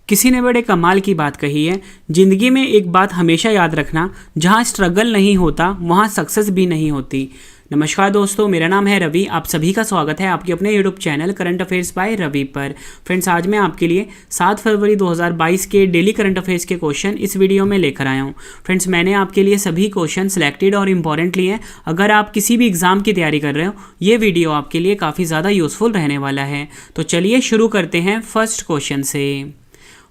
किसी ने बड़े कमाल की बात कही है, जिंदगी में एक बात हमेशा याद रखना, जहाँ स्ट्रगल नहीं होता वहाँ सक्सेस भी नहीं होती। नमस्कार दोस्तों, मेरा नाम है रवि। आप सभी का स्वागत है आपके अपने YouTube channel current affairs by Ravi पर। फ्रेंड्स, आज मैं आपके लिए 7 फरवरी 2022 के डेली करंट अफेयर्स के क्वेश्चन इस वीडियो में लेकर आया हूँ। फ्रेंड्स, मैंने आपके लिए सभी क्वेश्चन सिलेक्टेड और इंपॉर्टेंट लिए हैं। अगर आप किसी भी एग्जाम की तैयारी कर रहे हो, ये वीडियो आपके लिए काफ़ी ज़्यादा यूजफुल रहने वाला है। तो चलिए शुरू करते हैं फर्स्ट क्वेश्चन से।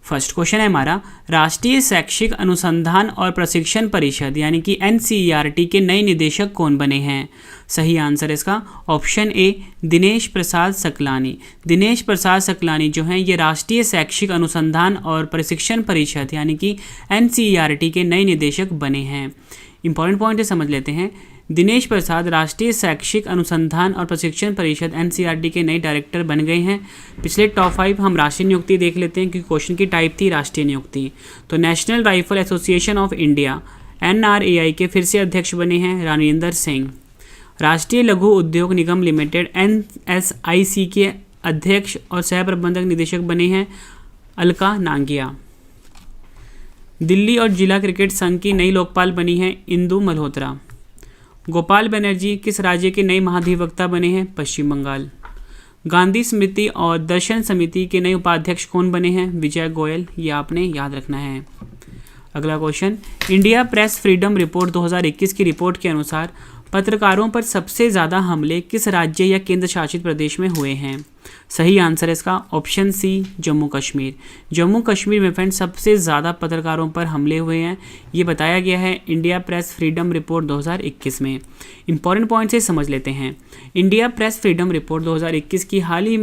फर्स्ट क्वेश्चन है हमारा, राष्ट्रीय शैक्षिक अनुसंधान और प्रशिक्षण परिषद यानी कि NCERT के नए निदेशक कौन बने हैं? सही आंसर इसका ऑप्शन ए दिनेश प्रसाद सकलानी। दिनेश प्रसाद सकलानी जो हैं ये राष्ट्रीय शैक्षिक अनुसंधान और प्रशिक्षण परिषद यानी कि NCERT के नए निदेशक बने हैं। इंपॉर्टेंट पॉइंट है, समझ लेते हैं। दिनेश प्रसाद राष्ट्रीय शैक्षिक अनुसंधान और प्रशिक्षण परिषद NCERT के नए डायरेक्टर बन गए हैं। पिछले टॉप 5 हम राष्ट्रीय नियुक्ति देख लेते हैं क्योंकि क्वेश्चन की टाइप थी राष्ट्रीय नियुक्ति। तो national rifle association of India NRAI के फिर से अध्यक्ष बने हैं रानिंदर सिंह। राष्ट्रीय लघु उद्योग निगम लिमिटेड NSIC के अध्यक्ष और सह प्रबंधक निदेशक बने हैं अलका नांगिया। दिल्ली और जिला क्रिकेट संघ की नई लोकपाल बनी है इंदु मल्होत्रा। गोपाल बनर्जी किस राज्य के नए महाधिवक्ता बने हैं? पश्चिम बंगाल। गांधी स्मृति और दर्शन समिति के नए उपाध्यक्ष कौन बने हैं? विजय गोयल। ये आपने याद रखना है। अगला question, India press freedom report 2021 की रिपोर्ट के अनुसार पत्रकारों पर सबसे ज़्यादा हमले किस राज्य या केंद्र शासित प्रदेश में हुए हैं? सही आंसर है इसका ऑप्शन सी जम्मू कश्मीर। जम्मू कश्मीर में फ्रेंड्स सबसे ज़्यादा पत्रकारों पर हमले हुए हैं, ये बताया गया है इंडिया प्रेस फ्रीडम रिपोर्ट 2021 में। इंपॉर्टेंट पॉइंट से समझ लेते हैं। इंडिया प्रेस फ्रीडम रिपोर्ट 2021 की हाल ही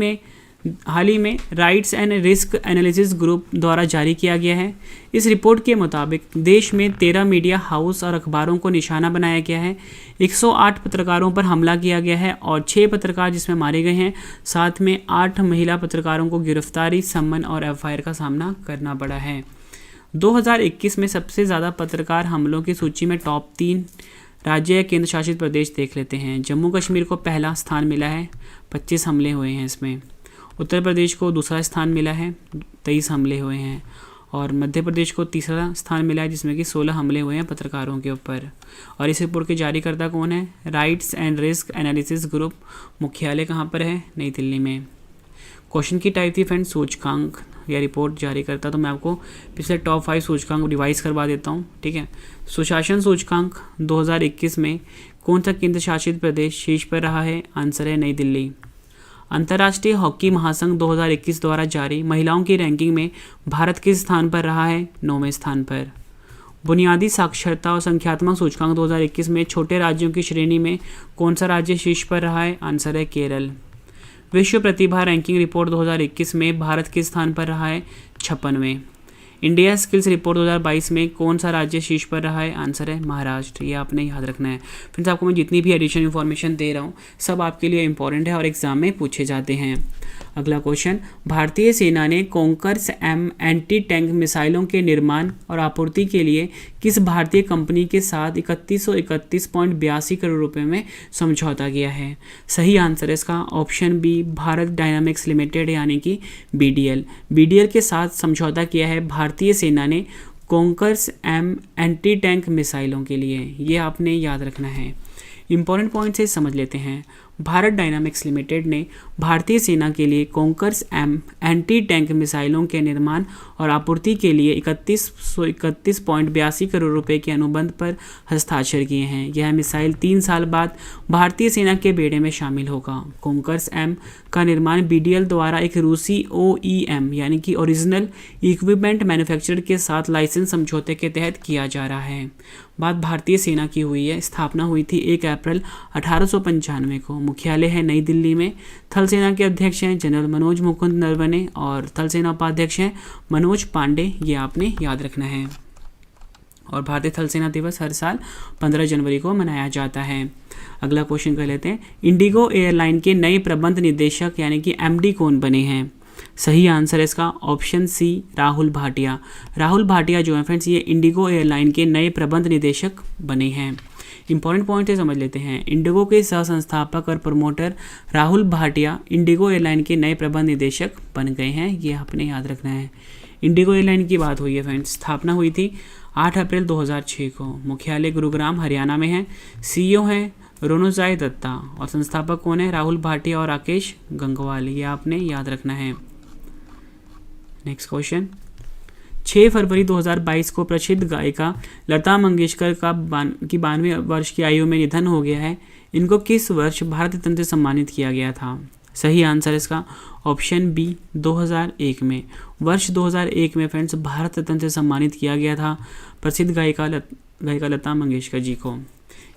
में rights and risk analysis group द्वारा जारी किया गया है। इस रिपोर्ट के मुताबिक देश में 13 मीडिया हाउस और अखबारों को निशाना बनाया गया है। 108 पत्रकारों पर हमला किया गया है और 6 पत्रकार जिसमें मारे गए हैं। साथ में 8 महिला पत्रकारों को गिरफ्तारी, सम्मन और FIR का सामना करना पड़ा है। 2021 में सबसे ज़्यादा पत्रकार हमलों की सूची में टॉप 3 राज्य या केंद्र शासित प्रदेश देख लेते हैं। जम्मू कश्मीर को पहला स्थान मिला है, 25 हमले हुए हैं इसमें। उत्तर प्रदेश को दूसरा स्थान मिला है, 23 हमले हुए हैं। और मध्य प्रदेश को तीसरा स्थान मिला है जिसमें कि 16 हमले हुए हैं पत्रकारों के ऊपर। और इस रिपोर्ट के जारीकर्ता कौन है? Rights and risk analysis group. मुख्यालय कहाँ पर है? नई दिल्ली में। क्वेश्चन की टाइप थी फ्रेंड्स सूचकांक या रिपोर्ट जारी करता। तो मैं आपको पिछले टॉप 5 सूचकांक रिवाइज करवा देता हूँ, ठीक है। सुशासन सूचकांक 2021 में कौन सा केंद्र शासित प्रदेश शीर्ष पर रहा है? आंसर है नई दिल्ली। अंतर्राष्ट्रीय हॉकी महासंघ 2021 द्वारा जारी महिलाओं की रैंकिंग में भारत किस स्थान पर रहा है? 9वें स्थान पर। बुनियादी साक्षरता और संख्यात्मक सूचकांक 2021 में छोटे राज्यों की श्रेणी में कौन सा राज्य शीर्ष पर रहा है? आंसर है केरल। विश्व प्रतिभा रैंकिंग रिपोर्ट 2021 में भारत किस स्थान पर रहा है? 56वें। इंडिया स्किल्स रिपोर्ट 2022 में कौन सा राज्य शीर्ष पर रहा है? आंसर है महाराष्ट्र। ये आपने याद रखना है। फ्रेंड्स, आपको मैं जितनी भी एडिशनल इन्फॉर्मेशन दे रहा हूँ सब आपके लिए इंपॉर्टेंट है और एग्जाम में पूछे जाते हैं। अगला क्वेश्चन, भारतीय सेना ने कॉन्कर्स M एंटी टैंक मिसाइलों के निर्माण और आपूर्ति के लिए किस भारतीय कंपनी के साथ 3131.82 करोड़ रुपए में समझौता किया है? सही आंसर है इसका option B Bharat Dynamics Limited यानी कि BDL के साथ समझौता किया है भारतीय सेना ने कॉन्कर्स M एंटी टैंक मिसाइलों के लिए। ये आपने याद रखना है। इंपॉर्टेंट पॉइंट से समझ लेते हैं। भारत डायनामिक्स लिमिटेड ने भारतीय सेना के लिए कॉन्कर्स M एंटी टैंक मिसाइलों के निर्माण और आपूर्ति के लिए 3131.82 करोड़ रुपए के अनुबंध पर हस्ताक्षर किए हैं। यह मिसाइल 3 साल बाद भारतीय सेना के बेड़े में शामिल होगा। कॉन्कर्स M का निर्माण BDL द्वारा एक रूसी OEM यानी कि ओरिजिनल इक्विपमेंट मैन्युफैक्चरर के साथ लाइसेंस समझौते के तहत किया जा रहा है। बात भारतीय सेना की हुई है। स्थापना हुई थी 1 अप्रैल 1895 को। मुख्यालय है नई दिल्ली में। थल सेना के अध्यक्ष हैं जनरल मनोज मुकुंद नरवणे और थल सेना उपाध्यक्ष हैं मनोज पांडे। ये आपने याद रखना है। और भारतीय थल सेना दिवस हर साल 15 जनवरी को मनाया जाता है। अगला क्वेश्चन कर लेते हैं। इंडिगो एयरलाइन के नए प्रबंध निदेशक यानी कि MD कौन बने हैं? सही आंसर है इसका ऑप्शन सी राहुल भाटिया। राहुल भाटिया जो है फ्रेंड्स ये इंडिगो एयरलाइन के नए प्रबंध निदेशक बने हैं। इंपॉर्टेंट पॉइंट है, समझ लेते हैं। इंडिगो के सह संस्थापक और promoter Rahul Bhatia Indigo airline के नए प्रबंध निदेशक बन गए हैं। ये आपने याद रखना है। इंडिगो एयरलाइन की बात हुई है फ्रेंड्स, स्थापना हुई थी 8 अप्रैल 2006 को। मुख्यालय गुरुग्राम हरियाणा में है। सीईओ हैं रोनोजाई दत्ता और संस्थापक कौन है? राहुल भाटिया और राकेश गंगवाल। ये आपने याद रखना है। नेक्स्ट क्वेश्चन, 6 फरवरी 2022 को प्रसिद्ध गायिका लता मंगेशकर का 92 वर्ष की आयु में निधन हो गया है। इनको किस वर्ष भारत रत्न से सम्मानित किया गया था? सही आंसर इसका ऑप्शन बी 2001 में। वर्ष 2001 में फ्रेंड्स भारत रत्न से सम्मानित किया गया था प्रसिद्ध गायिका लता मंगेशकर जी को।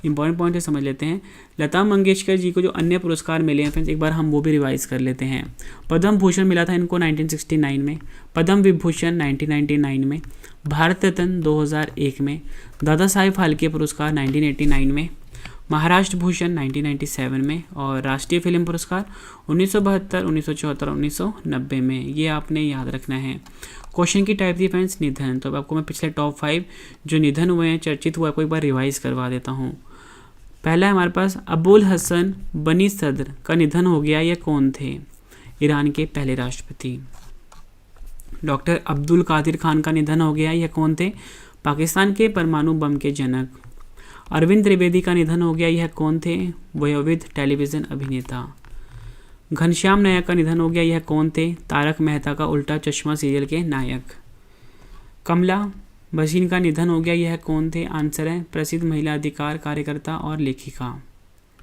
इंपॉर्टेंट पॉइंट है, समझ लेते हैं। लता मंगेशकर जी को जो अन्य पुरस्कार मिले हैं फ्रेंड्स, एक बार हम वो भी रिवाइज कर लेते हैं। पद्म भूषण मिला था इनको 1969 में, पद्म विभूषण 1999 में, भारत रत्न 2001 में, दादा साहेब फाल्के पुरस्कार 1989 में, महाराष्ट्र भूषण 1997 में और राष्ट्रीय फिल्म पुरस्कार 1972, 1974 और 1990 में। ये आपने याद रखना है। क्वेश्चन की टाइप थी फ्रेंड्स निधन। तो अब आपको मैं पिछले टॉप 5 जो निधन हुए हैं, चर्चित हुआ, आपको एक बार रिवाइज करवा देता हूँ। पहला है हमारे पास अबुल हसन बनी सदर का निधन हो गया। ये कौन थे? ईरान के पहले राष्ट्रपति। डॉक्टर अब्दुल कादिर खान का निधन हो गया। ये कौन थे? पाकिस्तान के परमाणु बम के जनक। अरविंद त्रिवेदी का निधन हो गया। यह कौन थे? वयोवृद्ध टेलीविज़न अभिनेता। घनश्याम नायक का निधन हो गया। यह कौन थे? तारक मेहता का उल्टा चश्मा सीरियल के नायक। कमला बशीन का निधन हो गया। यह कौन थे? आंसर है प्रसिद्ध महिला अधिकार कार्यकर्ता और लेखिका।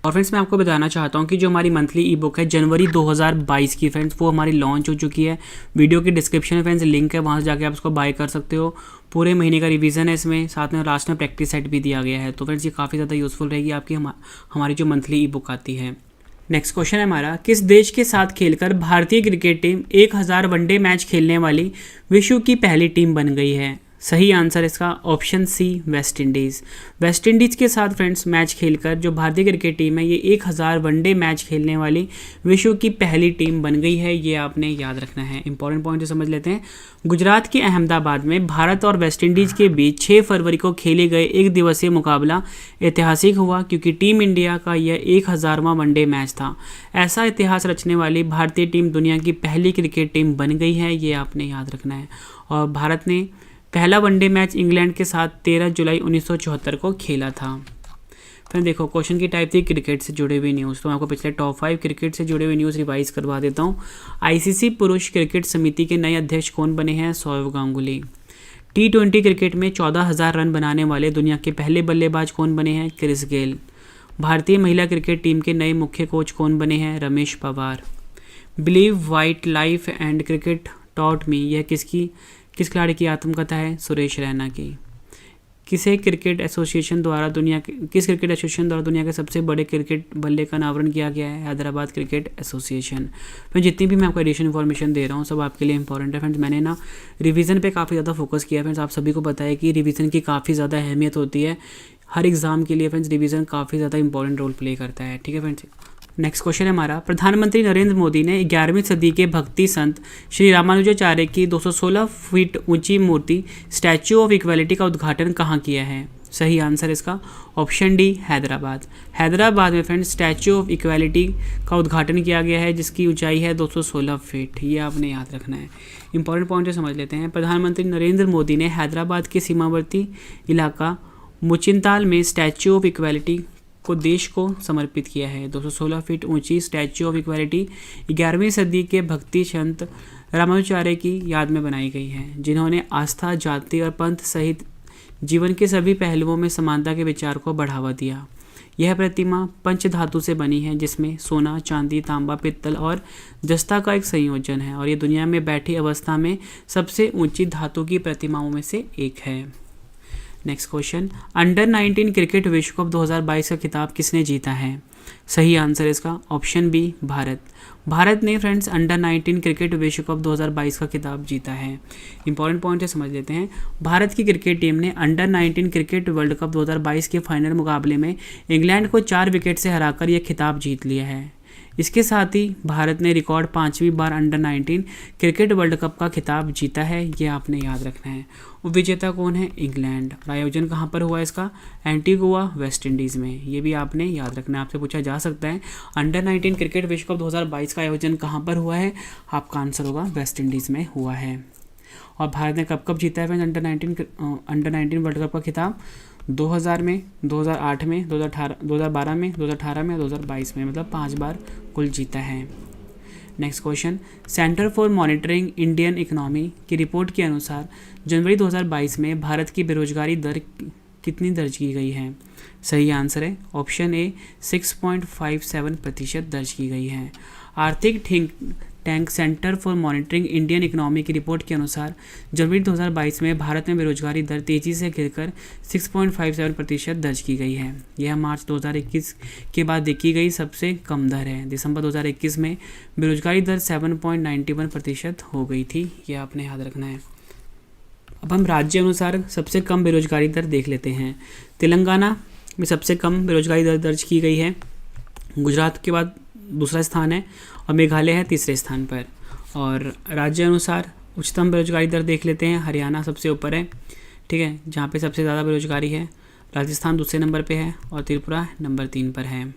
और फ्रेंड्स मैं आपको बताना चाहता हूँ कि जो हमारी मंथली ई बुक है जनवरी 2022 की फ्रेंड्स, वो हमारी लॉन्च हो चुकी है। वीडियो के डिस्क्रिप्शन में फ्रेंड्स लिंक है, वहाँ से जाके आप उसको बाय कर सकते हो। पूरे महीने का रिवीजन है इसमें, साथ में लास्ट में प्रैक्टिस सेट भी दिया गया है। तो फ्रेंड्स ये काफ़ी ज़्यादा यूजफुल रहेगी आपकी हमारी जो मंथली ई बुक आती है। नेक्स्ट क्वेश्चन है हमारा, किस देश के साथ खेलकर भारतीय क्रिकेट टीम 1000 वनडे मैच खेलने वाली विश्व की पहली टीम बन गई है? सही आंसर इसका option C West Indies. West Indies के साथ फ्रेंड्स मैच खेलकर जो भारतीय क्रिकेट टीम है ये 1000 वनडे मैच खेलने वाली विश्व की पहली टीम बन गई है। ये आपने याद रखना है। इंपॉर्टेंट पॉइंट समझ लेते हैं। गुजरात के अहमदाबाद में भारत और वेस्ट इंडीज़ के बीच 6 फरवरी को खेले गए एक दिवसीय मुकाबला ऐतिहासिक हुआ क्योंकि टीम इंडिया का यह 1000वां वनडे मैच था। ऐसा इतिहास रचने वाली भारतीय टीम दुनिया की पहली क्रिकेट टीम बन गई है। ये आपने याद रखना है। और भारत ने पहला वनडे मैच इंग्लैंड के साथ 13 जुलाई 1974 को खेला था। फिर देखो क्वेश्चन की टाइप थी क्रिकेट से जुड़े हुए न्यूज़। तो मैं आपको पिछले टॉप 5 क्रिकेट से जुड़े हुए न्यूज़ रिवाइज करवा देता हूँ। आईसीसी पुरुष क्रिकेट समिति के नए अध्यक्ष कौन बने हैं? सौरव गांगुली। T20 क्रिकेट में 14,000 रन बनाने वाले दुनिया के पहले बल्लेबाज कौन बने हैं? Chris Gayle. भारतीय महिला क्रिकेट टीम के नए मुख्य कोच कौन बने हैं? Ramesh Pawar. Believe white life and cricket taught me, यह किस खिलाड़ी की आत्मकथा है? सुरेश रैना की। किस क्रिकेट एसोसिएशन द्वारा दुनिया के सबसे बड़े क्रिकेट बल्ले का अनावरण किया गया है? Hyderabad cricket association. मैं जितनी भी मैं आपको एडिशन इन्फॉर्मेशन दे रहा हूँ सब आपके लिए इंपॉर्टेंट है फ्रेंड्स। मैंने ना रिवीजन पे काफ़ी ज़्यादा फोकस किया फ्रेंड्स। आप सभी को पता है कि रिवीजन की काफ़ी ज़्यादा अहमियत होती है हर एग्ज़ाम के लिए फ्रेंड्स। रिवीजन काफ़ी ज़्यादा इंपॉर्टेंट रोल प्ले करता है। ठीक है फ्रेंड्स। नेक्स्ट क्वेश्चन है हमारा, प्रधानमंत्री नरेंद्र मोदी ने 11वीं सदी के भक्ति संत श्री रामानुजाचार्य की 216 फीट ऊंची मूर्ति स्टैच्यू ऑफ इक्वालिटी का उद्घाटन कहाँ किया है? सही आंसर इसका ऑप्शन डी हैदराबाद। हैदराबाद में फ्रेंड्स स्टैच्यू ऑफ इक्वालिटी का उद्घाटन किया गया है जिसकी ऊंचाई है 216 फीट। ये आपने याद रखना है। इंपॉर्टेंट पॉइंट समझ लेते हैं। प्रधानमंत्री नरेंद्र मोदी ने हैदराबाद के सीमावर्ती इलाका मुचिंताल में स्टैच्यू ऑफ इक्वालिटी को देश को समर्पित किया है। 216 फीट ऊंची स्टैच्यू ऑफ इक्वालिटी 11वीं सदी के भक्ति संत रामानुजाचार्य की याद में बनाई गई है, जिन्होंने आस्था, जाति और पंथ सहित जीवन के सभी पहलुओं में समानता के विचार को बढ़ावा दिया। यह प्रतिमा पंच धातु से बनी है जिसमें सोना, चांदी, तांबा, पित्तल और जस्ता का एक संयोजन है और ये दुनिया में बैठी अवस्था में सबसे ऊंची धातु की प्रतिमाओं में से एक है। नेक्स्ट क्वेश्चन, अंडर 19 क्रिकेट विश्व कप 2022 का खिताब किसने जीता है? सही आंसर इसका ऑप्शन बी भारत। भारत ने फ्रेंड्स अंडर 19 क्रिकेट विश्व कप 2022 का खिताब जीता है। इंपॉर्टेंट पॉइंट है समझ लेते हैं। भारत की क्रिकेट टीम ने अंडर 19 क्रिकेट वर्ल्ड कप 2022 के फाइनल मुकाबले में इंग्लैंड को 4 विकेट से हराकर यह खिताब जीत लिया है। इसके साथ ही भारत ने रिकॉर्ड 5वीं बार अंडर 19 क्रिकेट वर्ल्ड कप का खिताब जीता है। ये आपने याद रखना है। विजेता कौन है? इंग्लैंड। आयोजन कहाँ पर हुआ इसका? एंटीगुआ वेस्ट इंडीज़ में। ये भी आपने याद रखना है, आपसे पूछा जा सकता है अंडर 19 क्रिकेट विश्व कप 2022 का आयोजन कहाँ पर हुआ है? आपका आंसर होगा वेस्ट इंडीज़ में हुआ है। और भारत ने कब कब जीता है फ्रेंड्स अंडर 19 वर्ल्ड कप का खिताब? 2000 में, 2008 में, 2012 में, 2018 में, 2022 में, मतलब 5 बार कुल जीता है। Next question, centre for monitoring Indian economy की रिपोर्ट के अनुसार जनवरी 2022 में भारत की बेरोजगारी दर कितनी दर्ज की गई है? सही आंसर है ऑप्शन ए 6.57% दर्ज की गई है। आर्थिक think tank centre for monitoring Indian economy की रिपोर्ट के अनुसार जनवरी 2022 में भारत में बेरोजगारी दर तेजी से गिरकर 6.57% दर्ज की गई है। यह मार्च 2021 के बाद देखी गई सबसे कम दर है। दिसंबर 2021 में बेरोजगारी दर 7.91% हो गई थी। यह आपने याद रखना है। अब हम राज्य अनुसार सबसे कम बेरोजगारी दर देख लेते हैं। तेलंगाना में सबसे कम बेरोजगारी दर दर्ज की गई है। गुजरात के बाद दूसरा स्थान है और मेघालय है तीसरे स्थान पर। और राज्य अनुसार उच्चतम बेरोजगारी दर देख लेते हैं। हरियाणा सबसे ऊपर है, ठीक है, जहाँ पे सबसे ज़्यादा बेरोजगारी है। राजस्थान दूसरे नंबर पे है और त्रिपुरा नंबर 3 पर है।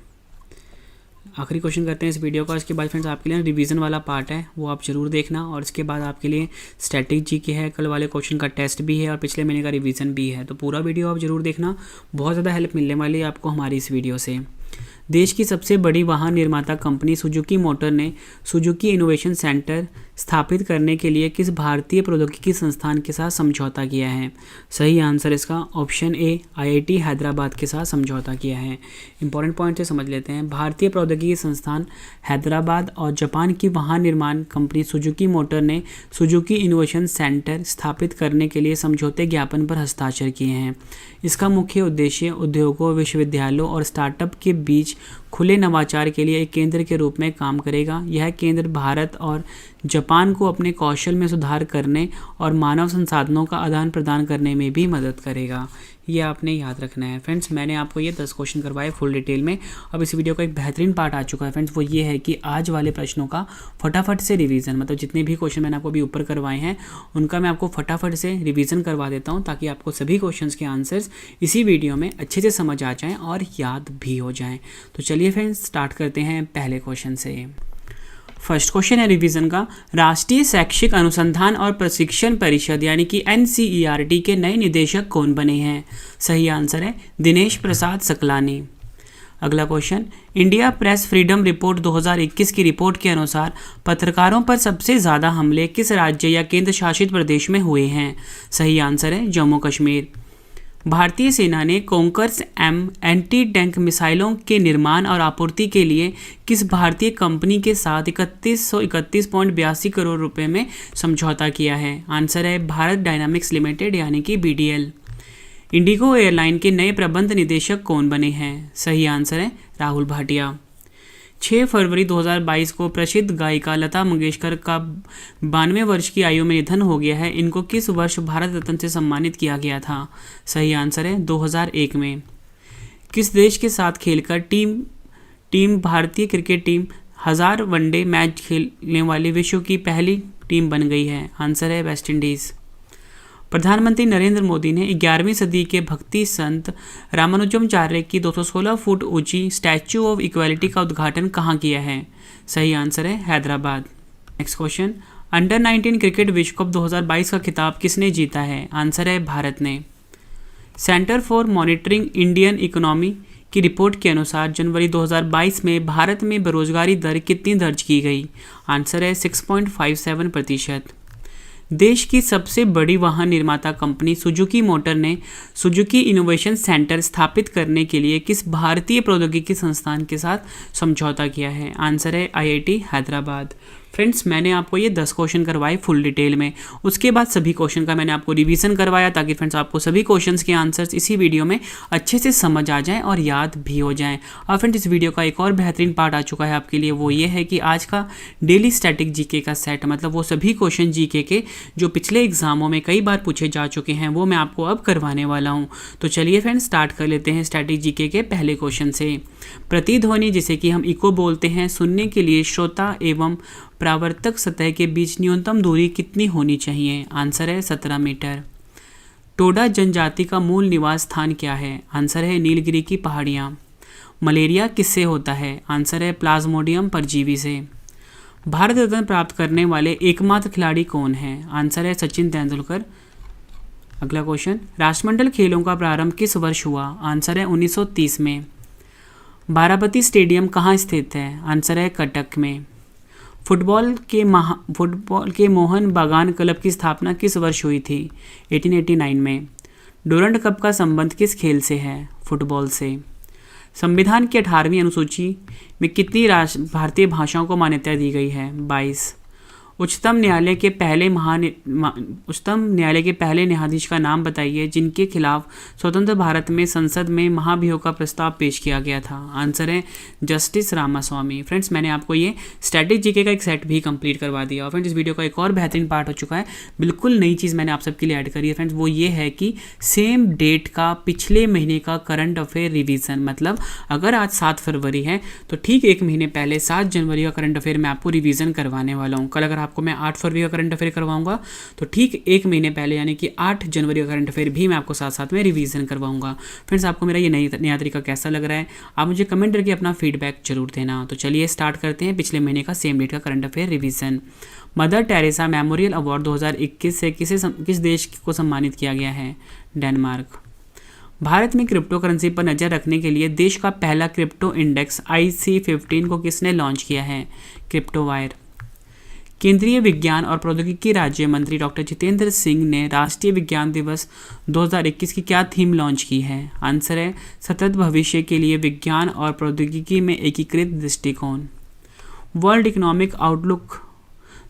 आखिरी क्वेश्चन करते हैं इस वीडियो का। इसके बाद फ्रेंड्स आपके लिए रिवीजन वाला पार्ट है, वो आप जरूर देखना। और इसके बाद आपके लिए स्टैटिक जीके है, कल वाले क्वेश्चन का टेस्ट भी है और पिछले महीने का रिवीजन भी है। तो पूरा वीडियो आप जरूर देखना, बहुत ज़्यादा हेल्प मिलने वाली है आपको हमारी इस वीडियो से। देश की सबसे बड़ी वाहन निर्माता कंपनी सुजुकी मोटर ने सुजुकी इनोवेशन सेंटर स्थापित करने के लिए किस भारतीय प्रौद्योगिकी संस्थान के साथ समझौता किया है? सही आंसर इसका ऑप्शन ए IIT हैदराबाद के साथ समझौता किया है। इंपॉर्टेंट पॉइंट से समझ लेते हैं। भारतीय प्रौद्योगिकी संस्थान हैदराबाद और जापान की वाहन निर्माण कंपनी सुजुकी मोटर ने सुजुकी इनोवेशन सेंटर स्थापित करने के लिए समझौते ज्ञापन पर हस्ताक्षर किए हैं। इसका मुख्य उद्देश्य उद्योगों, विश्वविद्यालयों और स्टार्टअप के बीच खुले नवाचार के लिए एक केंद्र के रूप में काम करेगा। यह केंद्र भारत और जापान को अपने कौशल में सुधार करने और मानव संसाधनों का आदान प्रदान करने में भी मदद करेगा। ये आपने याद रखना है फ्रेंड्स। मैंने आपको ये 10 क्वेश्चन करवाए फुल डिटेल में। अब इस वीडियो का एक बेहतरीन पार्ट आ चुका है फ्रेंड्स, वो ये है कि आज वाले प्रश्नों का फटाफट से रिवीजन, मतलब जितने भी क्वेश्चन मैंने आपको अभी ऊपर करवाए हैं उनका मैं आपको फटाफट से रिवीजन करवा देता हूँ, ताकि आपको सभी क्वेश्चंस के आंसर्स इसी वीडियो में अच्छे से समझ आ जाएँ और याद भी हो जाएँ। तो चलिए फ्रेंड्स स्टार्ट करते हैं पहले क्वेश्चन से। फर्स्ट क्वेश्चन है रिवीजन का, राष्ट्रीय शैक्षिक अनुसंधान और प्रशिक्षण परिषद यानी कि NCERT के नए निदेशक कौन बने हैं? सही आंसर है दिनेश प्रसाद सकलानी। अगला question, India press freedom report 2021 की रिपोर्ट के अनुसार पत्रकारों पर सबसे ज़्यादा हमले किस राज्य या केंद्र शासित प्रदेश में हुए हैं? सही आंसर है जम्मू कश्मीर। भारतीय सेना ने कॉन्कर्स M एंटी टैंक मिसाइलों के निर्माण और आपूर्ति के लिए किस भारतीय कंपनी के साथ 3131.82 करोड़ रुपए में समझौता किया है? आंसर है भारत डायनामिक्स लिमिटेड यानी कि BDL। इंडिगो एयरलाइन के नए प्रबंध निदेशक कौन बने हैं? सही आंसर है राहुल भाटिया। 6 फरवरी 2022 को प्रसिद्ध गायिका लता मंगेशकर का 92 वर्ष की आयु में निधन हो गया है। इनको किस वर्ष भारत रत्न से सम्मानित किया गया था? सही आंसर है 2001 में। किस देश के साथ खेलकर टीम भारतीय क्रिकेट टीम 1000 वनडे मैच खेलने वाली विश्व की पहली टीम बन गई है? आंसर है वेस्ट इंडीज़। प्रधानमंत्री नरेंद्र मोदी ने 11वीं सदी के भक्ति संत रामानुजमाचार्य की 216 फुट ऊंची स्टैच्यू ऑफ इक्वालिटी का उद्घाटन कहाँ किया है? सही आंसर है Hyderabad. Next question, under 19 cricket विश्व कप 2022 का खिताब किसने जीता है? आंसर है भारत ने। Centre for monitoring Indian economy की रिपोर्ट के अनुसार जनवरी 2022 में भारत में बेरोजगारी दर कितनी दर्ज की गई? आंसर है 6.57%। देश की सबसे बड़ी वाहन निर्माता कंपनी सुजुकी मोटर ने सुजुकी इनोवेशन सेंटर स्थापित करने के लिए किस भारतीय प्रौद्योगिकी संस्थान के साथ समझौता किया है? आंसर है IIT हैदराबाद। फ्रेंड्स मैंने आपको ये 10 क्वेश्चन करवाए फुल डिटेल में, उसके बाद सभी क्वेश्चन का मैंने आपको रिवीजन करवाया, ताकि फ्रेंड्स आपको सभी क्वेश्चंस के आंसर्स इसी वीडियो में अच्छे से समझ आ जाएं और याद भी हो जाएं। और फ्रेंड्स इस वीडियो का एक और बेहतरीन पार्ट आ चुका है आपके लिए, वो ये है कि आज का डेली स्टैटिक जीके का सेट, मतलब वो सभी क्वेश्चन जीके के जो पिछले एग्जामों में कई बार पूछे जा चुके हैं, वो मैं आपको अब करवाने वाला हूँ। तो चलिए फ्रेंड्स स्टार्ट कर लेते हैं स्टैटिक जीके के पहले क्वेश्चन से। प्रतिध्वनि जिसे कि हम इको बोलते हैं, सुनने के लिए श्रोता एवं परावर्तक सतह के बीच न्यूनतम दूरी कितनी होनी चाहिए? आंसर है 17 मीटर। टोडा जनजाति का मूल निवास स्थान क्या है? आंसर है नीलगिरी की पहाड़ियाँ। मलेरिया किससे होता है? आंसर है प्लाज्मोडियम परजीवी से। भारत रत्न प्राप्त करने वाले एकमात्र खिलाड़ी कौन है? आंसर है सचिन तेंदुलकर। अगला क्वेश्चन, राष्ट्रमंडल खेलों का प्रारंभ किस वर्ष हुआ? आंसर है 1930 में। बाराबती स्टेडियम कहाँ स्थित है? आंसर है कटक में। फुटबॉल के मोहन बागान क्लब की स्थापना किस वर्ष हुई थी? 1889 में। डूरंड कप का संबंध किस खेल से है? फुटबॉल से। संविधान की 18वीं अनुसूची में कितनी भारतीय भाषाओं को मान्यता दी गई है? 22। उच्चतम न्यायालय के पहले न्यायाधीश का नाम बताइए जिनके खिलाफ स्वतंत्र भारत में संसद में महाभियोग का प्रस्ताव पेश किया गया था। आंसर है जस्टिस रामास्वामी। फ्रेंड्स, मैंने आपको ये स्टैटिक जीके का एक सेट भी कंप्लीट करवा दिया। और फ्रेंड्स, इस वीडियो का एक और बेहतरीन पार्ट हो चुका है, बिल्कुल नई चीज़ मैंने आप सबके लिए ऐड करी है फ्रेंड्स। वो ये है कि सेम डेट का पिछले महीने का करंट अफेयर रिविजन, मतलब अगर आज 7 फरवरी है तो ठीक एक महीने पहले 7 जनवरी का करंट अफेयर मैं आपको रिविजन करवाने वाला हूँ। कल अगर आपको मैं 8 फरवरी का करंट अफेयर करवाऊंगा तो ठीक एक महीने पहले यानी कि 8 जनवरी का करंट अफेयर भी मैं आपको साथ साथ में रिवीजन करवाऊंगा। फ्रेंड्स, आपको मेरा ये नया तरीका कैसा लग रहा है? आप मुझे कमेंट करके अपना फीडबैक जरूर देना। तो चलिए स्टार्ट करते हैं पिछले महीने का सेम डेट का current affair revision. Mother Teresa memorial award 2021 से किस देश को सम्मानित किया गया है? डेनमार्क। भारत में क्रिप्टो करेंसी पर नज़र रखने के लिए देश का पहला क्रिप्टो इंडेक्स IC15 को किसने लॉन्च किया है? क्रिप्टोवायर। केंद्रीय विज्ञान और प्रौद्योगिकी राज्य मंत्री डॉक्टर जितेंद्र सिंह ने राष्ट्रीय विज्ञान दिवस 2021 की क्या थीम लॉन्च की है? आंसर है सतत भविष्य के लिए विज्ञान और प्रौद्योगिकी में एकीकृत दृष्टिकोण। वर्ल्ड इकोनॉमिक आउटलुक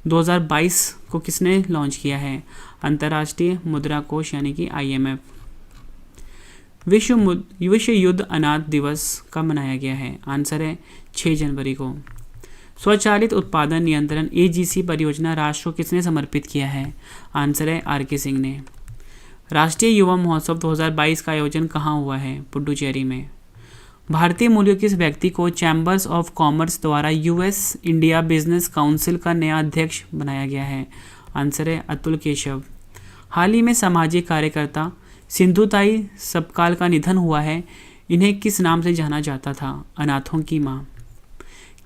2022 को किसने लॉन्च किया है? अंतर्राष्ट्रीय मुद्रा कोष यानी कि IMF। विश्व युद्ध अनाथ दिवस कब मनाया गया है? आंसर है 6 जनवरी को। स्वचालित उत्पादन नियंत्रण AGC परियोजना राष्ट्र को किसने समर्पित किया है? आंसर है RK सिंह ने। राष्ट्रीय युवा महोत्सव 2022 का आयोजन कहाँ हुआ है? पुडुचेरी में। भारतीय मूल्यों के इस व्यक्ति को चैम्बर्स ऑफ कॉमर्स द्वारा US इंडिया बिजनेस काउंसिल का नया अध्यक्ष बनाया गया है। आंसर है अतुल केशव। हाल ही में सामाजिक कार्यकर्ता सिंधुताई सपकाल का निधन हुआ है। इन्हें किस नाम से जाना जाता था? अनाथों की माँ।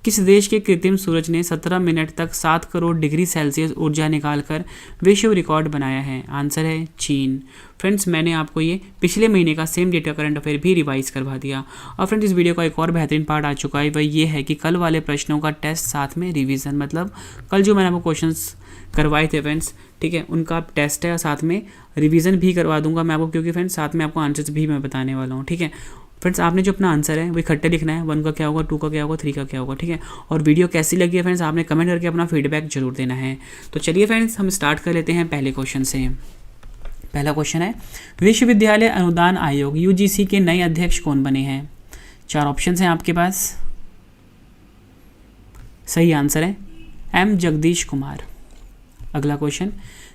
किस देश के कृत्रिम सूरज ने 17 मिनट तक 7 करोड़ डिग्री सेल्सियस ऊर्जा निकालकर विश्व रिकॉर्ड बनाया है? आंसर है चीन। फ्रेंड्स, मैंने आपको ये पिछले महीने का सेम डेट का करंट अफेयर भी रिवाइज करवा दिया। और फ्रेंड्स, इस वीडियो का एक और बेहतरीन पार्ट आ चुका है, वह ये है कि कल वाले प्रश्नों का टेस्ट साथ में रिवीजन, मतलब कल जो मैंने आपको क्वेश्चंस करवाए थे फ्रेंड्स, ठीक है, उनका टेस्ट है, साथ में रिवीजन भी करवा दूंगा मैं आपको, क्योंकि फ्रेंड्स साथ में आपको आंसर्स भी मैं बताने वाला हूँ। ठीक है फ्रेंड्स, आपने जो अपना आंसर है वो इकट्ठे लिखना है। 1 का क्या होगा, 2 का क्या होगा, 3 का क्या होगा। ठीक है, और वीडियो कैसी लगी है फ्रेंड्स, आपने कमेंट करके अपना फीडबैक जरूर देना है। तो चलिए फ्रेंड्स, हम स्टार्ट कर लेते हैं पहले क्वेश्चन से। पहला क्वेश्चन है, विश्वविद्यालय अनुदान आयोग UGC के नए अध्यक्ष कौन बने हैं? 4 ऑप्शन हैं आपके पास। सही आंसर है M जगदीश कुमार। अगला क्वेश्चन,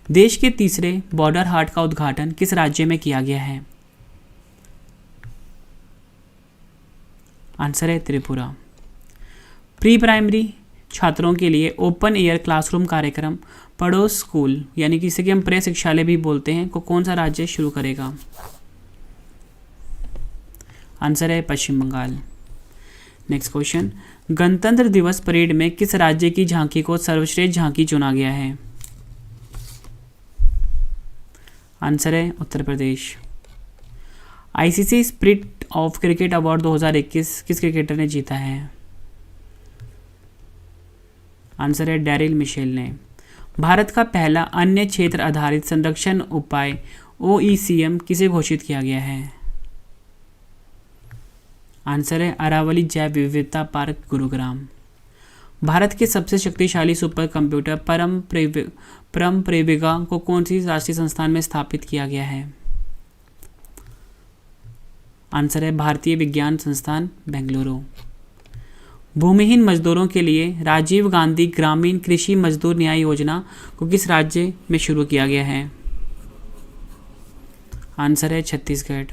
देश के तीसरे बॉर्डर हाट का उद्घाटन किस राज्य में किया गया है? आंसर है त्रिपुरा। प्री प्राइमरी छात्रों के लिए ओपन एयर क्लासरूम कार्यक्रम पड़ोस स्कूल यानी कि इसे कि हम प्रे शिक्षालय भी बोलते हैं को कौन सा राज्य शुरू करेगा? आंसर है पश्चिम बंगाल। नेक्स्ट क्वेश्चन, गणतंत्र दिवस परेड में किस राज्य की झांकी को सर्वश्रेष्ठ झांकी चुना गया है? आंसर है Uttar Pradesh. ICC spirit of cricket award 2021 किस क्रिकेटर ने जीता है? आंसर है डैरिल मिशेल ने। भारत का पहला अन्य क्षेत्र आधारित संरक्षण उपाय OECM किसे घोषित किया गया है? आंसर है अरावली जैव विविधता पार्क गुरुग्राम। भारत के सबसे शक्तिशाली सुपर कंप्यूटर परम प्रेविगा को कौन सी राष्ट्रीय संस्थान में स्थापित किया गया है? आंसर है भारतीय विज्ञान संस्थान बेंगलुरु। भूमिहीन मजदूरों के लिए राजीव गांधी ग्रामीण कृषि मजदूर न्याय योजना को किस राज्य में शुरू किया गया है? आंसर है छत्तीसगढ़।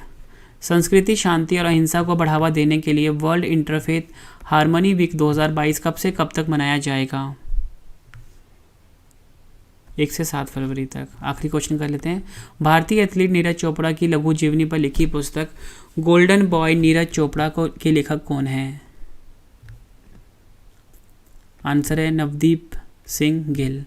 संस्कृति, शांति और अहिंसा को बढ़ावा देने के लिए वर्ल्ड इंटरफेथ हार्मनी वीक 2022 कब से कब तक मनाया जाएगा? 1 से 7 फरवरी तक। आखिरी क्वेश्चन कर लेते हैं, भारतीय एथलीट नीरज चोपड़ा की लघु जीवनी पर लिखी पुस्तक गोल्डन बॉय नीरज चोपड़ा के लेखक कौन है? आंसर है नवदीप सिंह गिल।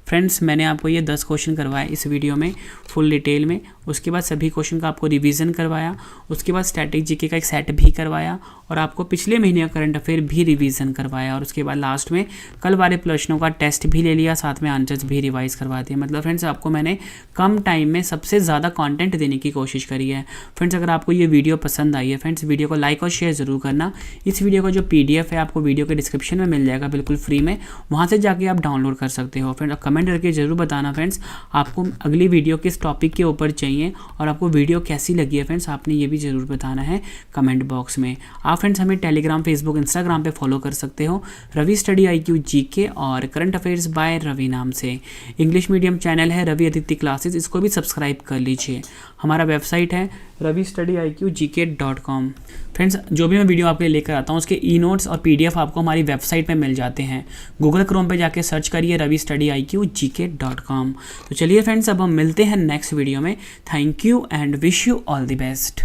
फ्रेंड्स, मैंने आपको ये 10 क्वेश्चन करवाए इस वीडियो में फुल डिटेल में। उसके बाद सभी क्वेश्चन का आपको रिवीजन करवाया, उसके बाद स्टैटिक जीके का एक सेट भी करवाया और आपको पिछले महीने का करंट अफेयर भी रिवीजन करवाया और उसके बाद लास्ट में कल वाले प्रश्नों का टेस्ट भी ले लिया, साथ में आंसर्स भी रिवाइज करवा दिए। मतलब फ्रेंड्स, आपको मैंने कम टाइम में सबसे ज़्यादा कंटेंट देने की कोशिश करी है। फ्रेंड्स, अगर आपको ये वीडियो पसंद आई है फ्रेंड्स, वीडियो को लाइक और शेयर ज़रूर करना। इस वीडियो का जो PDF है आपको वीडियो के डिस्क्रिप्शन में मिल जाएगा बिल्कुल फ्री में, वहाँ से जाके आप डाउनलोड कर सकते हो। फ्रेंड्स, कमेंट करके ज़रूर बताना फ्रेंड्स आपको अगली वीडियो किस टॉपिक के ऊपर चाहिए और आपको वीडियो कैसी लगी है। फ्रेंड्स, आपने ये भी ज़रूर बताना है कमेंट बॉक्स में। आप फ्रेंड्स हमें टेलीग्राम, फेसबुक, इंस्टाग्राम पे फॉलो कर सकते हो, रवि स्टडी IQ GK और करंट अफेयर्स बाय रवि नाम से। इंग्लिश मीडियम चैनल है रवि अदिति क्लासेस, इसको भी सब्सक्राइब कर लीजिए। हमारा वेबसाइट है ravistudyIQgk.com। फ्रेंड्स, जो भी मैं वीडियो आपके लिए लेकर आता हूँ उसके ई-नोट्स और PDF आपको हमारी वेबसाइट पे मिल जाते हैं। गूगल क्रोम पे जाके सर्च करिए ravistudyIQgk.com। तो चलिए फ्रेंड्स, अब हम मिलते हैं नेक्स्ट वीडियो में। Thank you and wish you all the best.